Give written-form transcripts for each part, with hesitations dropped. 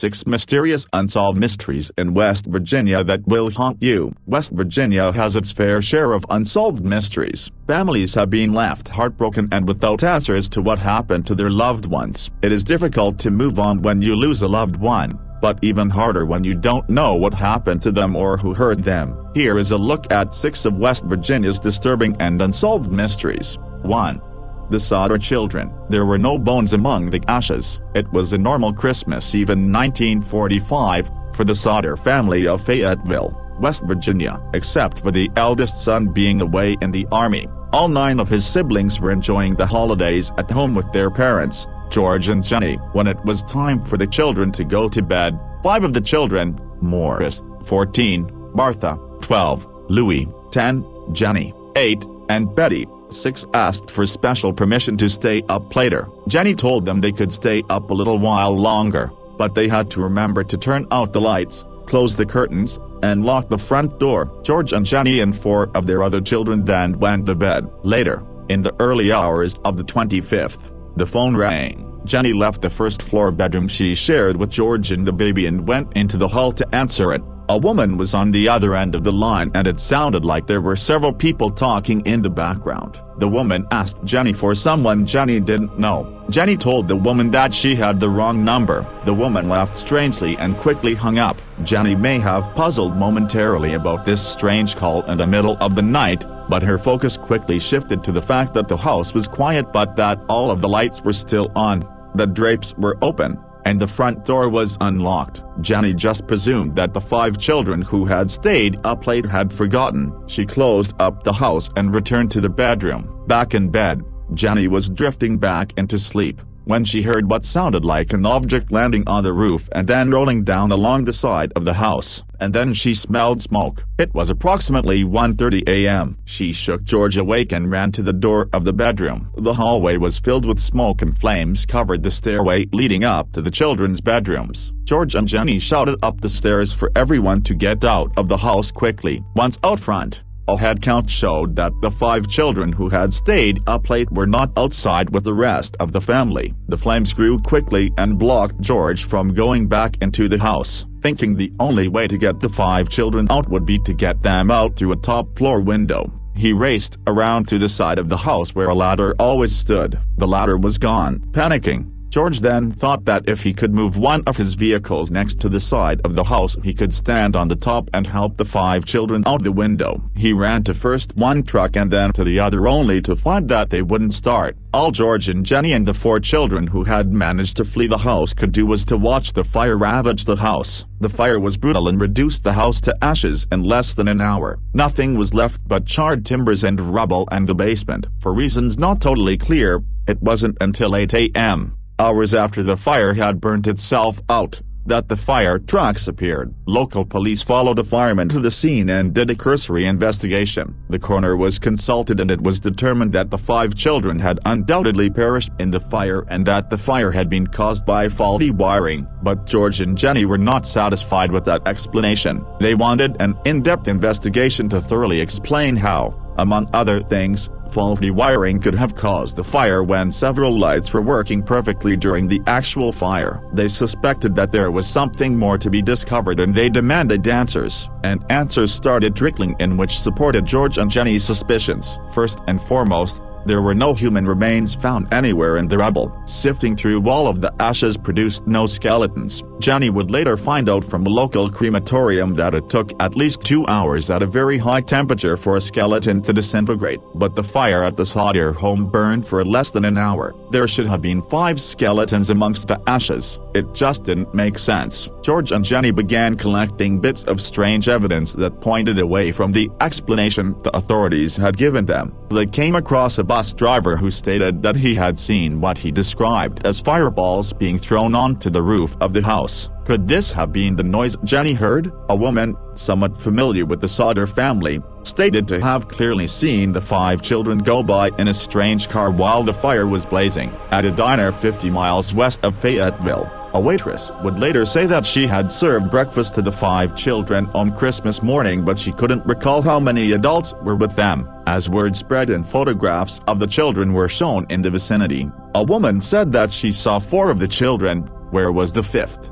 6 mysterious unsolved mysteries in West Virginia that will haunt you. West Virginia has its fair share of unsolved mysteries. Families have been left heartbroken and without answers to what happened to their loved ones. It is difficult to move on when you lose a loved one, but even harder when you don't know what happened to them or who hurt them. Here is a look at 6 of West Virginia's disturbing and unsolved mysteries. 1. The Sodder children. There were no bones among the ashes. It was a normal Christmas Eve in 1945 for the Sodder family of Fayetteville, West Virginia, except for the eldest son being away in the Army. All 9 of his siblings were enjoying the holidays at home with their parents, George and Jenny. When it was time for the children to go to bed, 5 of the children, Morris, 14, Martha, 12, Louis, 10, Jenny, 8, and Betty, 6, asked for special permission to stay up later. Jenny told them they could stay up a little while longer, but they had to remember to turn out the lights, close the curtains, and lock the front door. George and Jenny and 4 of their other children then went to bed. Later, in the early hours of the 25th, the phone rang. Jenny left the first-floor bedroom she shared with George and the baby and went into the hall to answer it. A woman was on the other end of the line and it sounded like there were several people talking in the background. The woman asked Jenny for someone Jenny didn't know. Jenny told the woman that she had the wrong number. The woman laughed strangely and quickly hung up. Jenny may have puzzled momentarily about this strange call in the middle of the night, but her focus quickly shifted to the fact that the house was quiet but that all of the lights were still on, the drapes were open, and the front door was unlocked. Jenny just presumed that the 5 children who had stayed up late had forgotten. She closed up the house and returned to the bedroom. Back in bed, Jenny was drifting back into sleep when she heard what sounded like an object landing on the roof and then rolling down along the side of the house, and then she smelled smoke. It was approximately 1:30 a.m. She shook George awake and ran to the door of the bedroom. The hallway was filled with smoke and flames covered the stairway leading up to the children's bedrooms. George and Jenny shouted up the stairs for everyone to get out of the house quickly. Once out front, a head count showed that the 5 children who had stayed up late were not outside with the rest of the family. The flames grew quickly and blocked George from going back into the house. Thinking the only way to get the 5 children out would be to get them out through a top-floor window, he raced around to the side of the house where a ladder always stood. The ladder was gone. Panicking, George then thought that if he could move one of his vehicles next to the side of the house he could stand on the top and help the 5 children out the window. He ran to first one truck and then to the other only to find that they wouldn't start. All George and Jenny and the 4 children who had managed to flee the house could do was to watch the fire ravage the house. The fire was brutal and reduced the house to ashes in less than an hour. Nothing was left but charred timbers and rubble and the basement. For reasons not totally clear, it wasn't until 8 a.m., hours after the fire had burnt itself out, that the fire trucks appeared. Local police followed the firemen to the scene and did a cursory investigation. The coroner was consulted and it was determined that the 5 children had undoubtedly perished in the fire and that the fire had been caused by faulty wiring. But George and Jenny were not satisfied with that explanation. They wanted an in-depth investigation to thoroughly explain how, among other things, faulty wiring could have caused the fire when several lights were working perfectly during the actual fire. They suspected that there was something more to be discovered and they demanded answers, and answers started trickling in which supported George and Jenny's suspicions. First and foremost, there were no human remains found anywhere in the rubble. Sifting through all of the ashes produced no skeletons. Jenny would later find out from a local crematorium that it took at least 2 hours at a very high temperature for a skeleton to disintegrate. But the fire at the Sodder home burned for less than an hour. There should have been 5 skeletons amongst the ashes. It just didn't make sense. George and Jenny began collecting bits of strange evidence that pointed away from the explanation the authorities had given them. They came across a bus driver who stated that he had seen what he described as fireballs being thrown onto the roof of the house. Could this have been the noise Jenny heard? A woman, somewhat familiar with the Sodder family, stated to have clearly seen the 5 children go by in a strange car while the fire was blazing at a diner 50 miles west of Fayetteville. A waitress would later say that she had served breakfast to the 5 children on Christmas morning, but she couldn't recall how many adults were with them. As word spread and photographs of the children were shown in the vicinity, a woman said that she saw 4 of the children. Where was the 5th?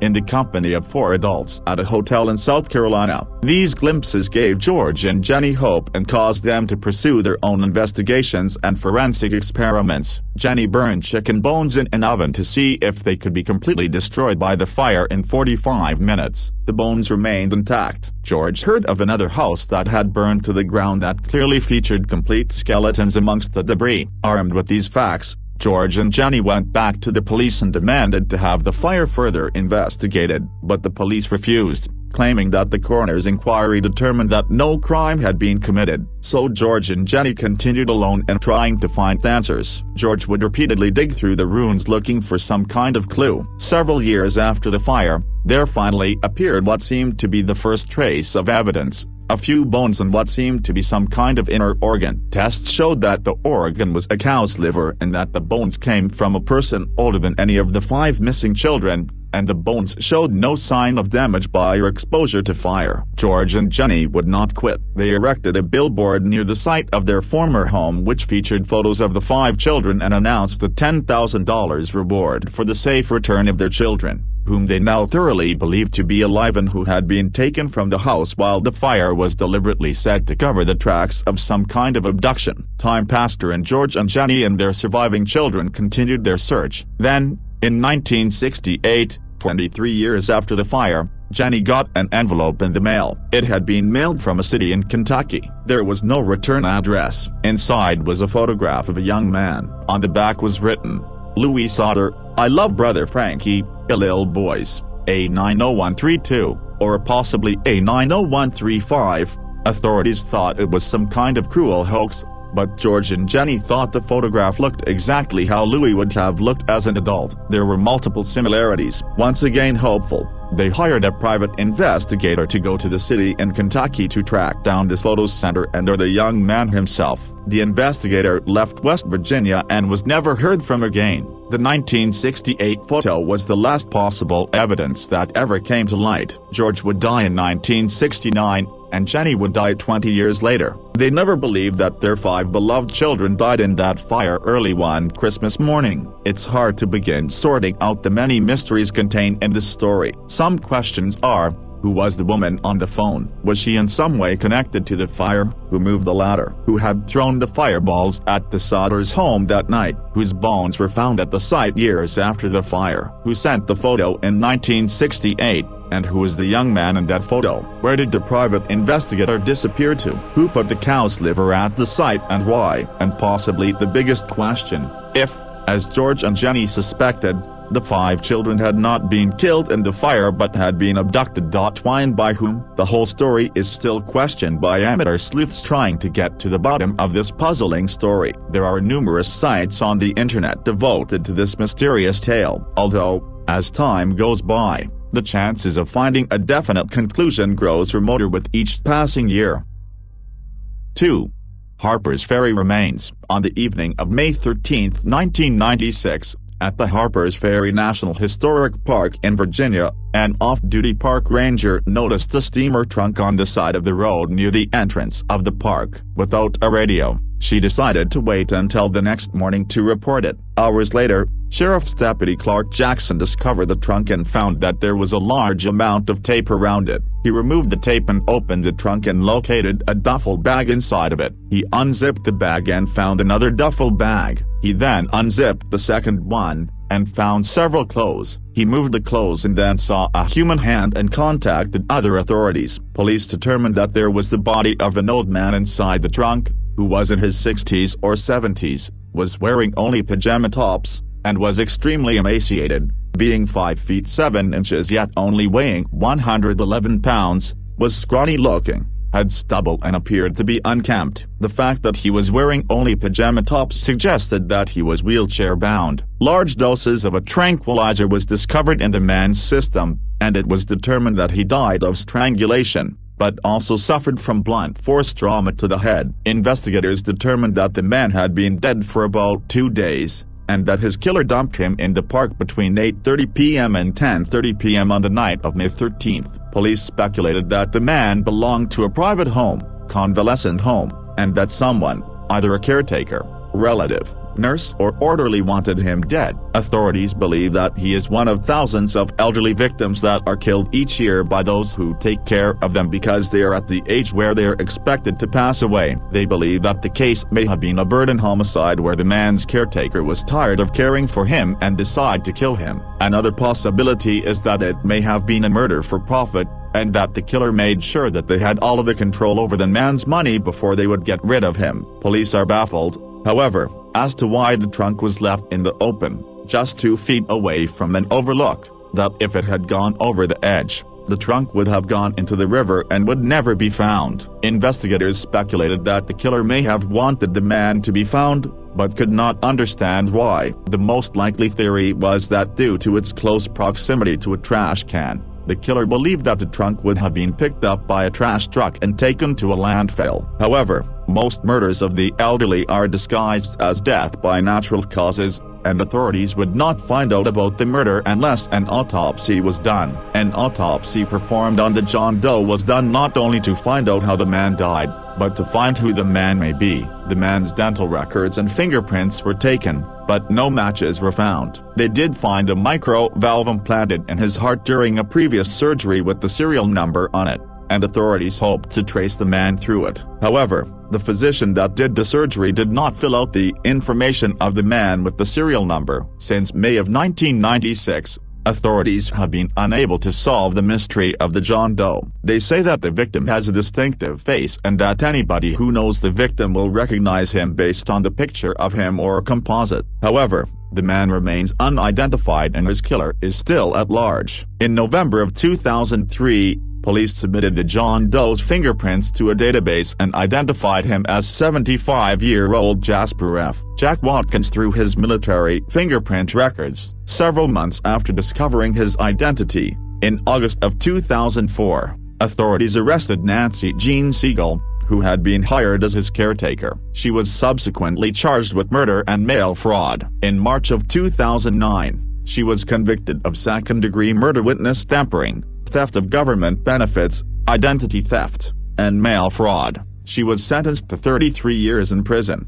in the company of 4 adults at a hotel in South Carolina. These glimpses gave George and Jenny hope and caused them to pursue their own investigations and forensic experiments. Jenny burned chicken bones in an oven to see if they could be completely destroyed by the fire in 45 minutes. The bones remained intact. George heard of another house that had burned to the ground that clearly featured complete skeletons amongst the debris. Armed with these facts, George and Jenny went back to the police and demanded to have the fire further investigated, but the police refused, claiming that the coroner's inquiry determined that no crime had been committed. So George and Jenny continued alone and trying to find answers. George would repeatedly dig through the ruins looking for some kind of clue. Several years after the fire, there finally appeared what seemed to be the first trace of evidence. A few bones and what seemed to be some kind of inner organ. Tests showed that the organ was a cow's liver and that the bones came from a person older than any of the 5 missing children, and the bones showed no sign of damage by or exposure to fire. George and Jenny would not quit. They erected a billboard near the site of their former home which featured photos of the 5 children and announced a $10,000 reward for the safe return of their children, whom they now thoroughly believed to be alive and who had been taken from the house while the fire was deliberately set to cover the tracks of some kind of abduction. Time passed and George and Jenny and their surviving children continued their search. Then, in 1968, 23 years after the fire, Jenny got an envelope in the mail. It had been mailed from a city in Kentucky. There was no return address. Inside was a photograph of a young man. On the back was written, "Louis Sauter, I love brother Frankie, ill boys, A90132, or possibly A90135. Authorities thought it was some kind of cruel hoax, but George and Jenny thought the photograph looked exactly how Louis would have looked as an adult. There were multiple similarities. Once again hopeful, they hired a private investigator to go to the city in Kentucky to track down this photo center and or the young man himself. The investigator left West Virginia and was never heard from again. The 1968 photo was the last possible evidence that ever came to light. George would die in 1969, and Jenny would die 20 years later. They never believed that their 5 beloved children died in that fire early one Christmas morning. It's hard to begin sorting out the many mysteries contained in this story. Some questions are: who was the woman on the phone? Was she in some way connected to the fire? Who moved the ladder? Who had thrown the fireballs at the Sauters' home that night? Whose bones were found at the site years after the fire? Who sent the photo in 1968? And who was the young man in that photo? Where did the private investigator disappear to? Who put the cow's liver at the site and why? And possibly the biggest question, if, as George and Jenny suspected, the 5 children had not been killed in the fire but had been abducted. Why and by whom? The whole story is still questioned by amateur sleuths trying to get to the bottom of this puzzling story. There are numerous sites on the internet devoted to this mysterious tale, although, as time goes by, the chances of finding a definite conclusion grows remoter with each passing year. 2. Harpers Ferry remains. On the evening of May 13, 1996, at the Harpers Ferry National Historic Park in Virginia, an off-duty park ranger noticed a steamer trunk on the side of the road near the entrance of the park. Without a radio, she decided to wait until the next morning to report it. Hours later, Sheriff's Deputy Clark Jackson discovered the trunk and found that there was a large amount of tape around it. He removed the tape and opened the trunk and located a duffel bag inside of it. He unzipped the bag and found another duffel bag. He then unzipped the second one, and found several clothes. He moved the clothes and then saw a human hand and contacted other authorities. Police determined that there was the body of an old man inside the trunk, who was in his 60s or 70s, was wearing only pajama tops, and was extremely emaciated. Being 5 feet 7 inches yet only weighing 111 pounds, was scrawny looking, had stubble and appeared to be unkempt. The fact that he was wearing only pajama tops suggested that he was wheelchair bound. Large doses of a tranquilizer was discovered in the man's system, and it was determined that he died of strangulation, but also suffered from blunt force trauma to the head. Investigators determined that the man had been dead for about 2 days, and that his killer dumped him in the park between 8:30 p.m. and 10:30 p.m. on the night of May 13th. Police speculated that the man belonged to a private home, convalescent home, and that someone, either a caretaker, relative, nurse or orderly wanted him dead. Authorities believe that he is one of thousands of elderly victims that are killed each year by those who take care of them because they are at the age where they are expected to pass away. They believe that the case may have been a burden homicide where the man's caretaker was tired of caring for him and decided to kill him. Another possibility is that it may have been a murder for profit, and that the killer made sure that they had all of the control over the man's money before they would get rid of him. Police are baffled, however, as to why the trunk was left in the open, just 2 feet away from an overlook, that if it had gone over the edge, the trunk would have gone into the river and would never be found. Investigators speculated that the killer may have wanted the man to be found, but could not understand why. The most likely theory was that due to its close proximity to a trash can, the killer believed that the trunk would have been picked up by a trash truck and taken to a landfill. However, most murders of the elderly are disguised as death by natural causes, and authorities would not find out about the murder unless an autopsy was done. An autopsy performed on the John Doe was done not only to find out how the man died, but to find who the man may be. The man's dental records and fingerprints were taken, but no matches were found. They did find a micro valve implanted in his heart during a previous surgery with the serial number on it, and authorities hoped to trace the man through it. However, the physician that did the surgery did not fill out the information of the man with the serial number. Since May of 1996, authorities have been unable to solve the mystery of the John Doe. They say that the victim has a distinctive face and that anybody who knows the victim will recognize him based on the picture of him or a composite. However, the man remains unidentified and his killer is still at large. In November of 2003, police submitted the John Doe's fingerprints to a database and identified him as 75-year-old Jasper F. Jack Watkins through his military fingerprint records. Several months after discovering his identity, in August of 2004, authorities arrested Nancy Jean Siegel, who had been hired as his caretaker. She was subsequently charged with murder and mail fraud. In March of 2009, she was convicted of second-degree murder, witness tampering, theft of government benefits, identity theft, and mail fraud. She was sentenced to 33 years in prison.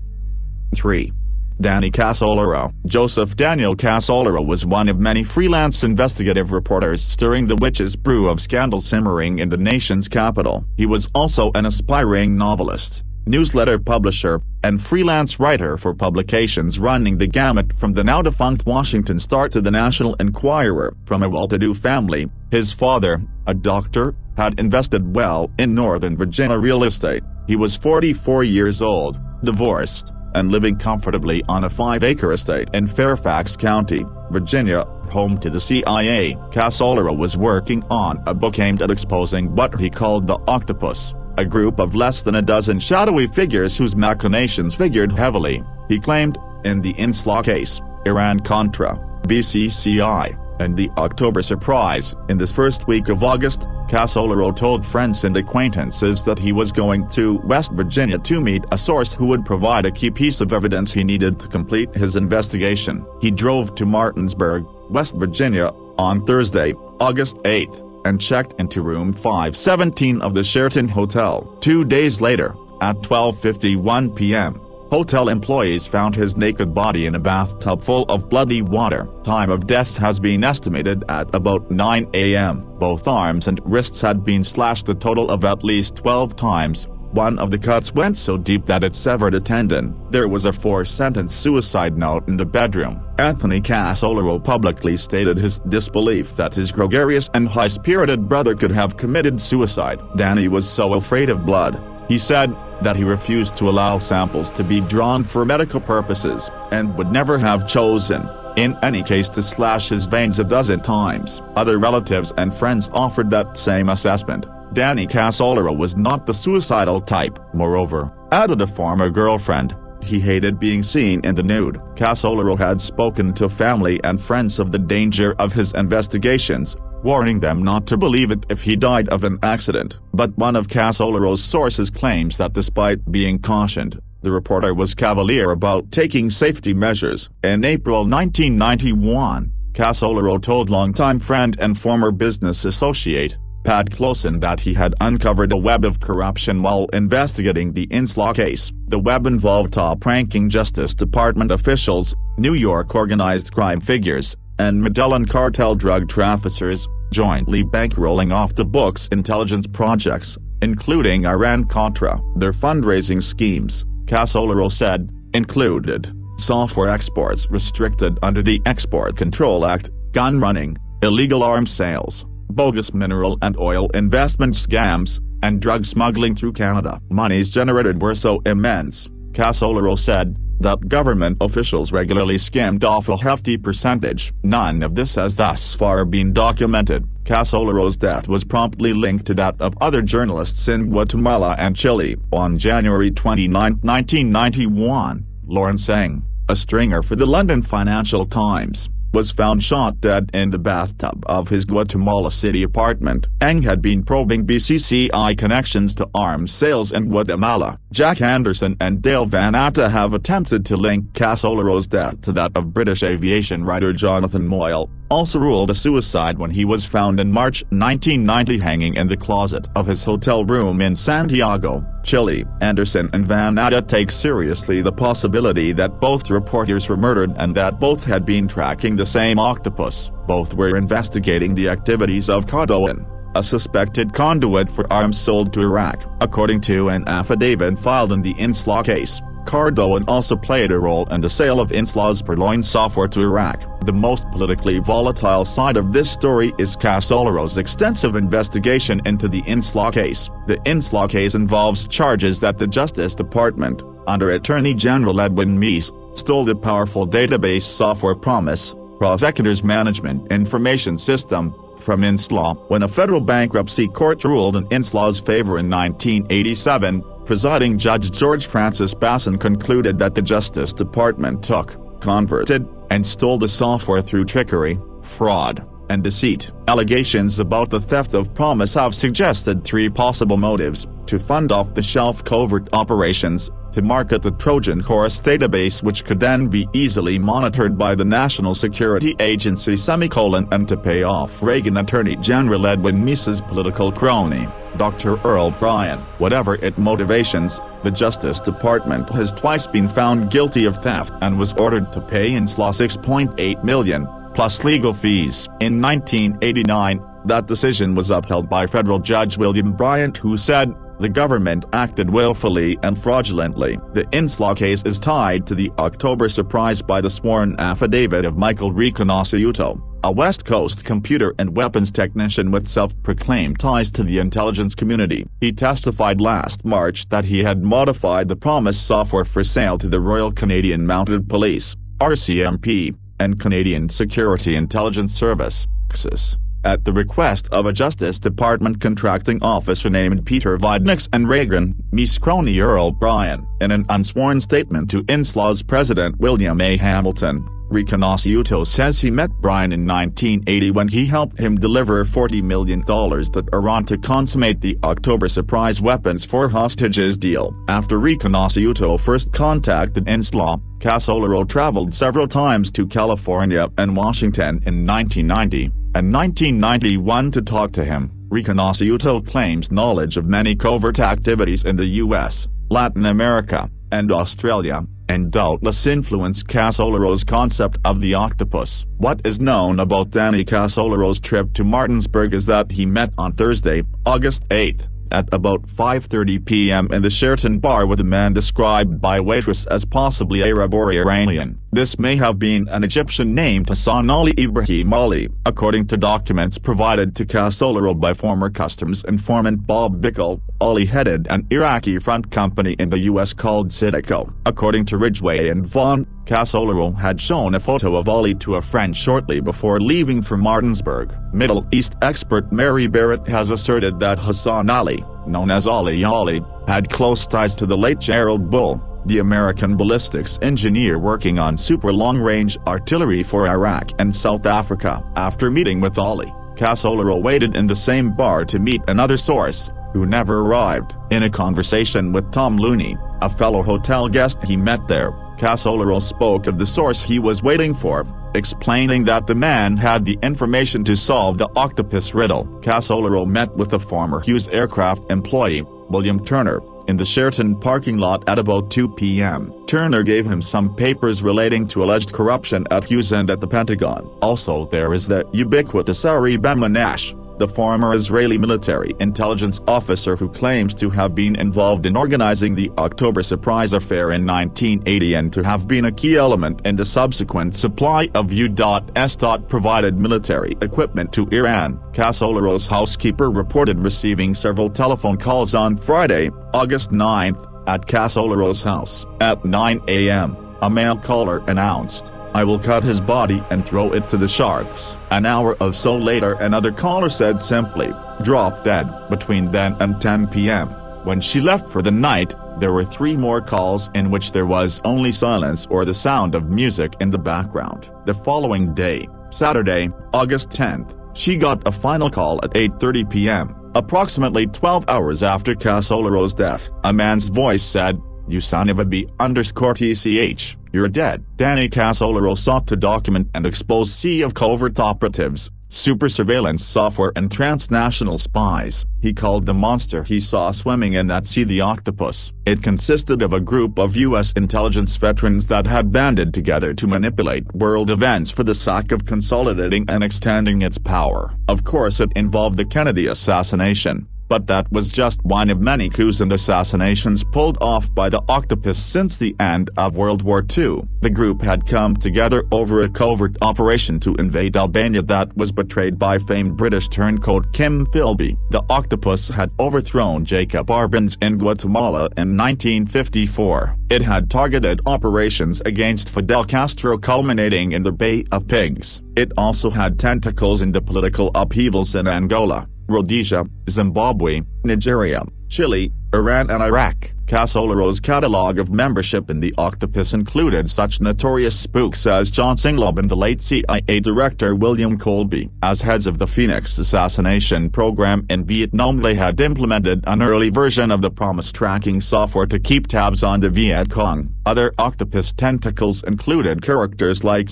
3. Danny Casolaro. Joseph Daniel Casolaro was one of many freelance investigative reporters stirring the witch's brew of scandal simmering in the nation's capital. He was also an aspiring novelist, newsletter publisher, and freelance writer for publications running the gamut from the now-defunct Washington Star to the National Enquirer. From a well-to-do family, his father, a doctor, had invested well in Northern Virginia real estate. He was 44 years old, divorced, and living comfortably on a 5-acre estate in Fairfax County, Virginia, home to the CIA. Casolaro was working on a book aimed at exposing what he called the Octopus, a group of less than a dozen shadowy figures whose machinations figured heavily, he claimed, in the Inslaw case, Iran-Contra, BCCI, and the October surprise. In the first week of August, Casolaro told friends and acquaintances that he was going to West Virginia to meet a source who would provide a key piece of evidence he needed to complete his investigation. He drove to Martinsburg, West Virginia, on Thursday, August 8, and checked into room 517 of the Sheraton Hotel. 2 days later, at 12:51 p.m., hotel employees found his naked body in a bathtub full of bloody water. Time of death has been estimated at about 9 a.m. Both arms and wrists had been slashed a total of at least 12 times. One of the cuts went so deep that it severed a tendon. There was a 4-sentence suicide note in the bedroom. Anthony Casolaro publicly stated his disbelief that his gregarious and high-spirited brother could have committed suicide. Danny was so afraid of blood, he said, that he refused to allow samples to be drawn for medical purposes, and would never have chosen, in any case, to slash his veins a dozen times. Other relatives and friends offered that same assessment. Danny Casolaro was not the suicidal type. Moreover, added a former girlfriend, he hated being seen in the nude. Casolaro had spoken to family and friends of the danger of his investigations, warning them not to believe it if he died of an accident. But one of Casolaro's sources claims that despite being cautioned, the reporter was cavalier about taking safety measures. In April 1991, Casolaro told longtime friend and former business associate, Pat Closen that he had uncovered a web of corruption while investigating the Inslaw case. The web involved top-ranking Justice Department officials, New York organized crime figures, and Medellin cartel drug traffickers, jointly bankrolling off-the-books intelligence projects, including Iran-Contra. Their fundraising schemes, Casolaro said, included software exports restricted under the Export Control Act, gun running, illegal arms sales, bogus mineral and oil investment scams, and drug smuggling through Canada. Monies generated were so immense, Casolaro said, that government officials regularly skimmed off a hefty percentage. None of this has thus far been documented. Casolaro's death was promptly linked to that of other journalists in Guatemala and Chile. On January 29, 1991, Lawrence Ng, a stringer for the London Financial Times, was found shot dead in the bathtub of his Guatemala City apartment. Ng had been probing BCCI connections to arms sales in Guatemala. Jack Anderson and Dale Van Atta have attempted to link Casolaro's death to that of British aviation writer Jonathan Moyle, also ruled a suicide when he was found in March 1990 hanging in the closet of his hotel room in Santiago, Chile. Anderson and Van Atta take seriously the possibility that both reporters were murdered and that both had been tracking the same octopus. Both were investigating the activities of Cardoan, a suspected conduit for arms sold to Iraq. According to an affidavit filed in the Inslaw case, Cardoan also played a role in the sale of Inslaw's purloined software to Iraq. The most politically volatile side of this story is Casolaro's extensive investigation into the Inslaw case. The Inslaw case involves charges that the Justice Department, under Attorney General Edwin Meese, stole the powerful database software Promise, Prosecutors Management Information System, from Inslaw. When a federal bankruptcy court ruled in Inslaw's favor in 1987, presiding Judge George Francis Basson concluded that the Justice Department took, converted, and stole the software through trickery, fraud, and deceit. Allegations about the theft of Promise have suggested three possible motives: to fund off-the-shelf covert operations, to market the Trojan horse database which could then be easily monitored by the National Security Agency, and to pay off Reagan Attorney General Edwin Meese's political crony, Dr. Earl Bryan. Whatever its motivations, the Justice Department has twice been found guilty of theft and was ordered to pay Inslaw $6.8 million, plus legal fees. In 1989, that decision was upheld by federal Judge William Bryant, who said, "The government acted willfully and fraudulently." The Inslaw case is tied to the October surprise by the sworn affidavit of Michael Riconosciuto, a West Coast computer and weapons technician with self-proclaimed ties to the intelligence community. He testified last March that he had modified the Promise software for sale to the Royal Canadian Mounted Police, RCMP, and Canadian Security Intelligence Service, CSIS, at the request of a Justice Department contracting officer named Peter Vidnix and Reagan Meese crony Earl Bryan. In an unsworn statement to Inslaw's president William A. Hamilton, Riconosciuto says he met Bryan in 1980 when he helped him deliver $40 million to Iran to consummate the October surprise weapons for hostages deal. After Riconosciuto first contacted Inslaw, Casolaro traveled several times to California and Washington in 1990 and 1991 to talk to him. Riconosciuto claims knowledge of many covert activities in the U.S., Latin America, and Australia, and doubtless influenced Casolaro's concept of the octopus. What is known about Danny Casolaro's trip to Martinsburg is that he met on Thursday, August 8, at about 5:30 p.m. in the Sheraton bar with a man described by waitress as possibly Arab or Iranian. This may have been an Egyptian named Hassan Ali Ibrahim Ali, according to documents provided to Casolaro by former customs informant Bob Bickel. Ali headed an Iraqi front company in the U.S. called Citico. According to Ridgway and Vaughn, Casolaro had shown a photo of Ali to a friend shortly before leaving for Martinsburg. Middle East expert Mary Barrett has asserted that Hassan Ali, known as Ali Ali, had close ties to the late Gerald Bull, the American ballistics engineer working on super long-range artillery for Iraq and South Africa. After meeting with Ali, Casolaro waited in the same bar to meet another source, who never arrived. In a conversation with Tom Looney, a fellow hotel guest he met there, Casolaro spoke of the source he was waiting for, explaining that the man had the information to solve the octopus riddle. Casolaro met with a former Hughes aircraft employee, William Turner, in the Sheraton parking lot at about 2 p.m. Turner gave him some papers relating to alleged corruption at Hughes and at the Pentagon. Also there is the ubiquitous Ari Ben-Manash, the former Israeli military intelligence officer who claims to have been involved in organizing the October surprise affair in 1980 and to have been a key element in the subsequent supply of U.S. provided military equipment to Iran. Casolaro's housekeeper reported receiving several telephone calls on Friday, August 9, at Casolaro's house. At 9 a.m., a male caller announced, "I will cut his body and throw it to the sharks." An hour or so later another caller said simply, "Drop dead." Between then and 10 p.m., when she left for the night, there were 3 more calls in which there was only silence or the sound of music in the background. The following day, Saturday, August 10th, she got a final call at 8:30 p.m., approximately 12 hours after Casolaro's death. A man's voice said, "You son of a B_TCH, you're dead." Danny Casolaro sought to document and expose sea of covert operatives, super surveillance software and transnational spies. He called the monster he saw swimming in that sea the octopus. It consisted of a group of U.S. intelligence veterans that had banded together to manipulate world events for the sake of consolidating and extending its power. Of course it involved the Kennedy assassination. But that was just one of many coups and assassinations pulled off by the octopus since the end of World War II. The group had come together over a covert operation to invade Albania that was betrayed by famed British turncoat Kim Philby. The octopus had overthrown Jacob Arbenz in Guatemala in 1954. It had targeted operations against Fidel Castro culminating in the Bay of Pigs. It also had tentacles in the political upheavals in Angola, Rhodesia, Zimbabwe, Nigeria, Chile, Iran and Iraq. Casolaro's catalogue of membership in the octopus included such notorious spooks as John Singlob and the late CIA director William Colby. As heads of the Phoenix assassination program in Vietnam, they had implemented an early version of the Promise tracking software to keep tabs on the Viet Cong. Other octopus tentacles included characters like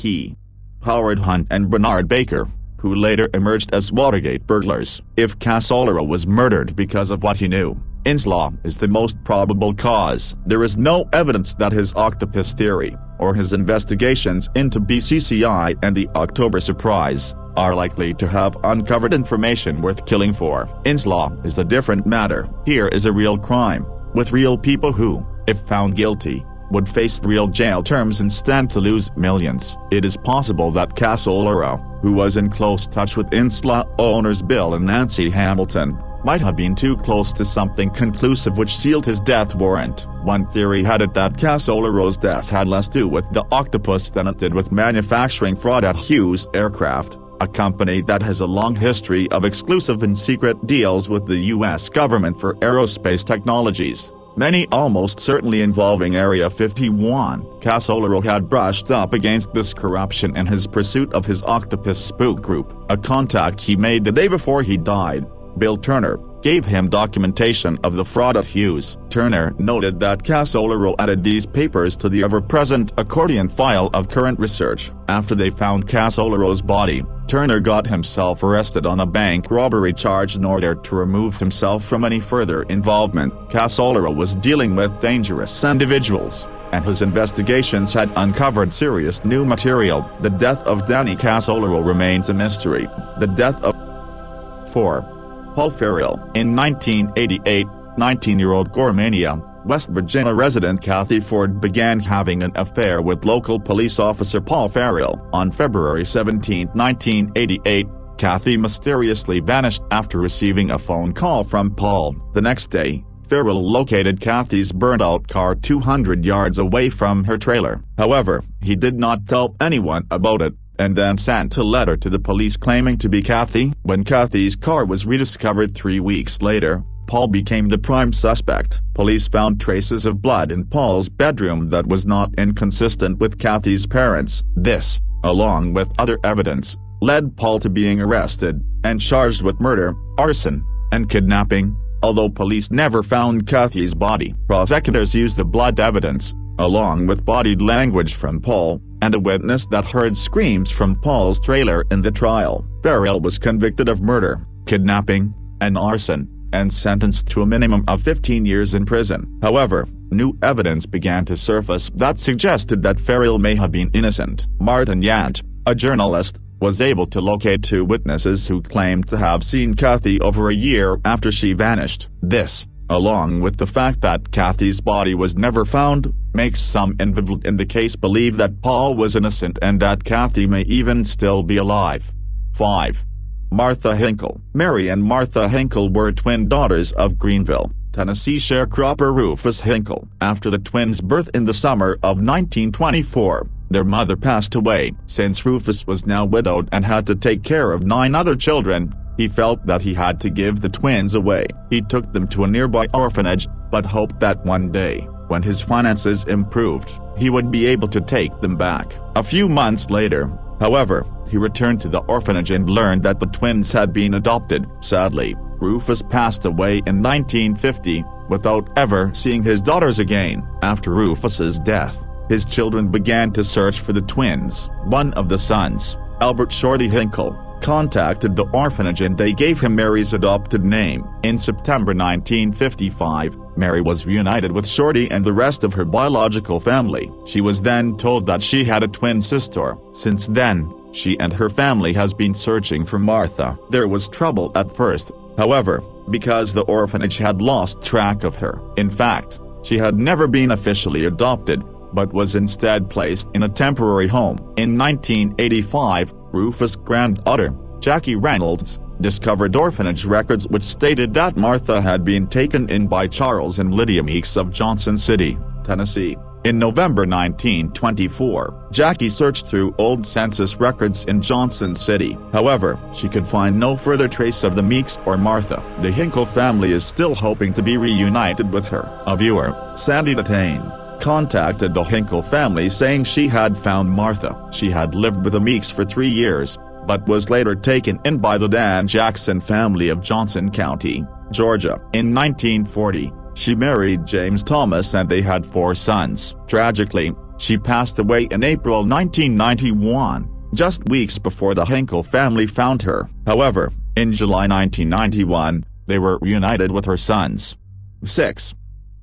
Howard Hunt and Bernard Baker, who later emerged as Watergate burglars. If Casolaro was murdered because of what he knew, Inslaw is the most probable cause. There is no evidence that his octopus theory, or his investigations into BCCI and the October surprise, are likely to have uncovered information worth killing for. Inslaw is a different matter. Here is a real crime, with real people who, if found guilty, would face real jail terms and stand to lose millions. It is possible that Casolaro, who was in close touch with Inslaw owners Bill and Nancy Hamilton, might have been too close to something conclusive which sealed his death warrant. One theory had it that Casolaro's death had less to do with the octopus than it did with manufacturing fraud at Hughes Aircraft, a company that has a long history of exclusive and secret deals with the U.S. government for aerospace technologies, many almost certainly involving Area 51. Casolaro had brushed up against this corruption in his pursuit of his octopus spook group. A contact he made the day before he died, Bill Turner, gave him documentation of the fraud at Hughes. Turner noted that Casolaro added these papers to the ever-present accordion file of current research. After they found Casolaro's body, Turner got himself arrested on a bank robbery charge in order to remove himself from any further involvement. Casolaro was dealing with dangerous individuals, and his investigations had uncovered serious new material. The death of Danny Casolaro remains a mystery. The death of 4. Paul Ferrill. In 1988, 19-year-old Gormania, West Virginia resident Kathy Ford began having an affair with local police officer Paul Ferrill. On February 17, 1988, Kathy mysteriously vanished after receiving a phone call from Paul. The next day, Ferrill located Kathy's burnt-out car 200 yards away from her trailer. However, he did not tell anyone about it, and then sent a letter to the police claiming to be Kathy. When Kathy's car was rediscovered 3 weeks later, Paul became the prime suspect. Police found traces of blood in Paul's bedroom that was not inconsistent with Kathy's parents. This, along with other evidence, led Paul to being arrested and charged with murder, arson, and kidnapping. Although police never found Kathy's body, prosecutors used the blood evidence, along with bodied language from Paul, and a witness that heard screams from Paul's trailer in the trial. Ferry was convicted of murder, kidnapping, and arson, and sentenced to a minimum of 15 years in prison. However, new evidence began to surface that suggested that Ferry may have been innocent. Martin Yant, a journalist, was able to locate two witnesses who claimed to have seen Kathy over a year after she vanished. This, along with the fact that Kathy's body was never found, makes some involved in the case believe that Paul was innocent and that Kathy may even still be alive. 5. Martha Hinkle. Mary and Martha Hinkle were twin daughters of Greenville, Tennessee sharecropper Rufus Hinkle. After the twins' birth in the summer of 1924, their mother passed away. Since Rufus was now widowed and had to take care of 9 other children, he felt that he had to give the twins away. He took them to a nearby orphanage, but hoped that one day, when his finances improved, he would be able to take them back. A few months later, however, he returned to the orphanage and learned that the twins had been adopted. Sadly, Rufus passed away in 1950, without ever seeing his daughters again. After Rufus's death, his children began to search for the twins. One of the sons, Albert Shorty Hinkle, contacted the orphanage and they gave him Mary's adopted name. In September 1955, Mary was reunited with Shorty and the rest of her biological family. She was then told that she had a twin sister. Since then, she and her family has been searching for Martha. There was trouble at first, however, because the orphanage had lost track of her. In fact, she had never been officially adopted, but was instead placed in a temporary home. In 1985, Rufus' granddaughter, Jackie Reynolds, discovered orphanage records which stated that Martha had been taken in by Charles and Lydia Meeks of Johnson City, Tennessee. In November 1924, Jackie searched through old census records in Johnson City. However, she could find no further trace of the Meeks or Martha. The Hinkle family is still hoping to be reunited with her. A viewer, Sandy Detain, contacted the Hinkle family saying she had found Martha. She had lived with the Meeks for 3 years, but was later taken in by the Dan Jackson family of Johnson County, Georgia. In 1940, she married James Thomas and they had 4 sons. Tragically, she passed away in April 1991, just weeks before the Hinkle family found her. However, in July 1991, they were reunited with her sons. 6.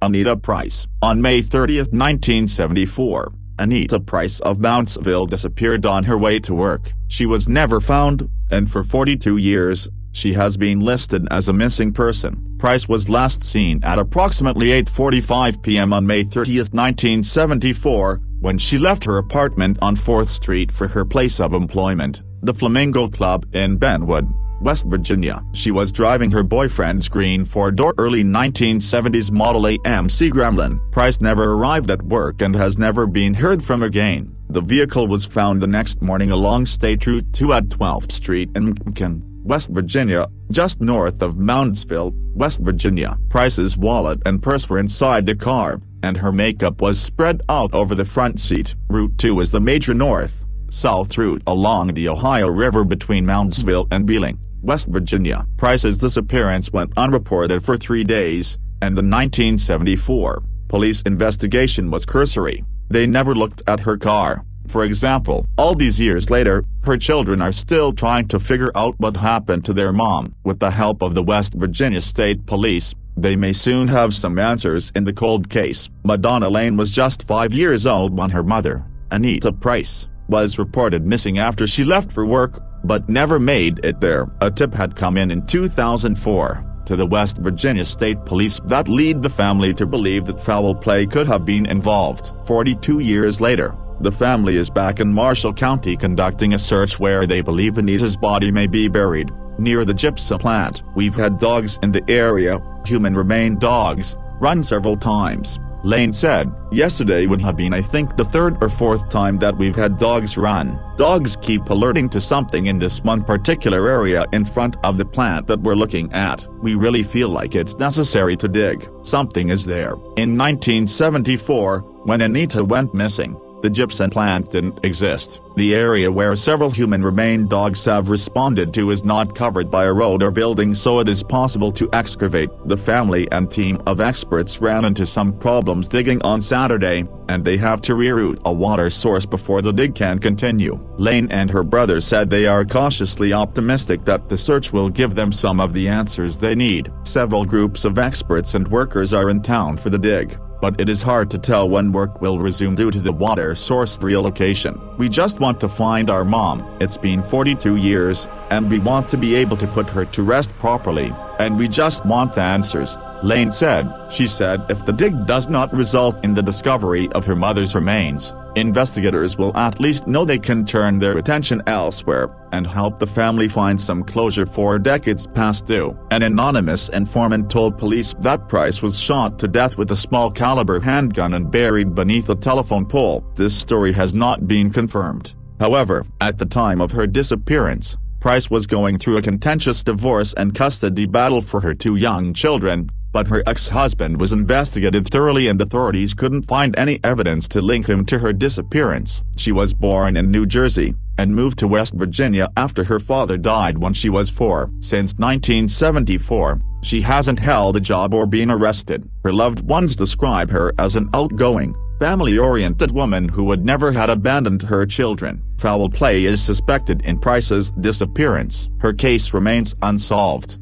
Anita Price. On May 30, 1974, Anita Price of Mountsville disappeared on her way to work. She was never found, and for 42 years, she has been listed as a missing person. Price was last seen at approximately 8:45 p.m. on May 30, 1974, when she left her apartment on 4th Street for her place of employment, the Flamingo Club in Benwood, West Virginia. She was driving her boyfriend's green 4-door early 1970s Model AMC Gremlin. Price never arrived at work and has never been heard from again. The vehicle was found the next morning along State Route 2 at 12th Street in Macon, West Virginia, just north of Moundsville, West Virginia. Price's wallet and purse were inside the car, and her makeup was spread out over the front seat. Route 2 is the major north-south route along the Ohio River between Moundsville and Wheeling, West Virginia. Price's disappearance went unreported for 3 days, and the 1974 police investigation was cursory. They never looked at her car. For example, all these years later, her children are still trying to figure out what happened to their mom. With the help of the West Virginia State Police, they may soon have some answers in the cold case. Madonna Lane was just 5 years old when her mother, Anita Price, was reported missing after she left for work, but never made it there. A tip had come in 2004, to the West Virginia State Police that led the family to believe that foul play could have been involved. 42 years later, the family is back in Marshall County conducting a search where they believe Anita's body may be buried, near the gypsum plant. We've had dogs in the area, human remain dogs, run several times, Lane said. Yesterday would have been I think the 3rd or 4th time that we've had dogs run. Dogs keep alerting to something in this one particular area in front of the plant that we're looking at. We really feel like it's necessary to dig. Something is there. In 1974, when Anita went missing, The gypsum plant didn't exist. The area where several human remained dogs have responded to is not covered by a road or building, so it is possible to excavate. The family and team of experts ran into some problems digging on Saturday, and they have to reroute a water source before the dig can continue. Lane and her brother said they are cautiously optimistic that the search will give them some of the answers they need. Several groups of experts and workers are in town for the dig, but it is hard to tell when work will resume due to the water source relocation. We just want to find our mom. It's been 42 years, and we want to be able to put her to rest properly, and we just want answers, Lane said. She said if the dig does not result in the discovery of her mother's remains, investigators will at least know they can turn their attention elsewhere and help the family find some closure 4 decades past due. An anonymous informant told police that Price was shot to death with a small-caliber handgun and buried beneath a telephone pole. This story has not been confirmed. However, at the time of her disappearance, Price was going through a contentious divorce and custody battle for her 2 young children, but her ex-husband was investigated thoroughly and authorities couldn't find any evidence to link him to her disappearance. She was born in New Jersey, and moved to West Virginia after her father died when she was 4. Since 1974, she hasn't held a job or been arrested. Her loved ones describe her as an outgoing, family-oriented woman who would never had abandoned her children. Foul play is suspected in Price's disappearance. Her case remains unsolved.